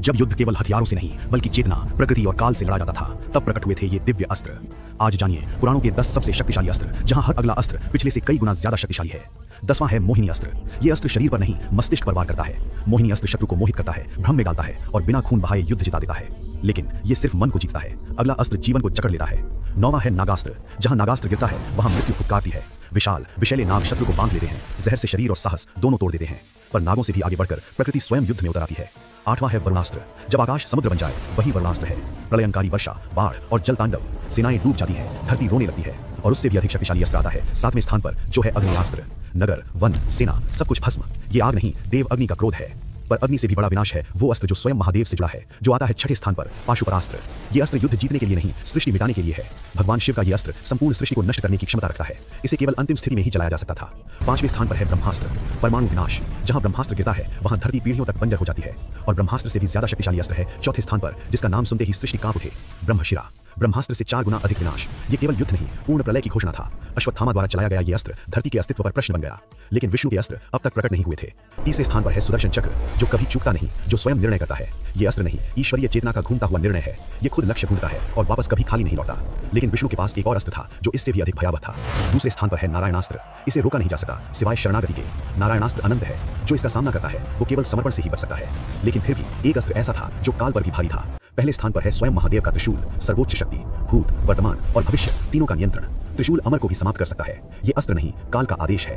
जब युद्ध केवल हथियारों से नहीं बल्कि चेतना, प्रकृति और काल से लड़ा जाता था, तब प्रकट हुए थे ये दिव्य अस्त्र। आज जानिए पुराणों के 10 सबसे शक्तिशाली अस्त्र, जहां हर अगला अस्त्र पिछले से कई गुना ज्यादा शक्तिशाली है। 10वां है मोहिनी अस्त्र। ये अस्त्र शरीर पर नहीं मस्तिष्क पर वार करता है। मोहिनी अस्त्र शत्रु को मोहित करता है, भ्रम में डालता है और बिना खून बहाए युद्ध जिता देता है। लेकिन ये सिर्फ मन को जीतता है, अगला अस्त्र जीवन को जकड़ लेता है। 9वां है नागास्त्र। जहां नागास्त्र गिरता है वहां मृत्यु फुटकारती है। विशाल विषैले नाग शत्रु को बांध लेते हैं, जहर से शरीर और साहस दोनों तोड़ देते हैं। पर नागों से भी आगे बढ़कर प्रकृति स्वयं युद्ध में उतर आती है। 8वां है वरुणास्त्र। जब आकाश समुद्र बन जाए वही वरुणास्त्र है। प्रलयंकारी वर्षा, बाढ़ और जल तांडव, सेनाएं डूब जाती हैं, धरती रोने लगती है। और उससे भी अधिक शक्तिशाली अस्त्र आता है 7वें स्थान पर, जो है अग्नियास्त्र। नगर, वन, सेना सब कुछ भस्म। ये आग नहीं, देव अग्नि का क्रोध है। पर अग्नि से भी बड़ा विनाश है वो अस्त्र जो स्वयं महादेव से जुड़ा है, जो आता है 6ठे स्थान पर, पाशुपतास्त्र। ये अस्त्र युद्ध जीतने के लिए नहीं, सृष्टि मिटाने के लिए है। भगवान शिव का ये अस्त्र संपूर्ण सृष्टि को नष्ट करने की क्षमता रखता है। इसे केवल अंतिम स्थिति में ही चलाया जा सकता था। 5वें स्थान पर है ब्रह्मास्त्र, परमाणु विनाश। जहां ब्रह्मास्त्र गिरता है वहां धरती पीढ़ियों तक बंजर हो जाती है। और ब्रह्मास्त्र से भी ज्यादा शक्तिशाली अस्त्र है 4थे स्थान पर, जिसका नाम सुनते ही सृष्टि कांप उठे, ब्रह्मशिरा। ब्रह्मास्त्र से 4 गुना अधिक विनाश। ये केवल युद्ध नहीं, पूर्ण प्रलय की घोषणा था। अश्वत्थामा द्वारा चलाया गया ये अस्त्र धरती के अस्तित्व पर प्रश्न बन गया। लेकिन विष्णु के अस्त्र अब तक प्रकट नहीं हुए थे। 3रे स्थान पर है सुदर्शन चक्र, जो कभी चूकता नहीं, जो स्वयं निर्णय करता है। ये अस्त्र नहीं, ईश्वरीय चेतना का घूमता हुआ निर्णय है। ये खुद लक्ष्य ढूंढता है और वापस कभी खाली नहीं लौटता। लेकिन विष्णु के पास एक और अस्त्र था जो इससे भी अधिक भयावह था। 2रे स्थान पर है नारायणास्त्र। इसे रोका नहीं जा सकता सिवाय शरणागति के। नारायणास्त्र अनंत है, जो इसका सामना करता है वो केवल समर्पण से ही बच सकता है। लेकिन फिर भी एक अस्त्र ऐसा था जो काल पर भी भारी था। पहले स्थान पर है स्वयं महादेव का त्रिशूल, सर्वोच्च शक्ति, भूत, वर्तमान और भविष्य तीनों का नियंत्रण। त्रिशूल अमर को भी समाप्त कर सकता है। ये अस्त्र नहीं, काल का आदेश है।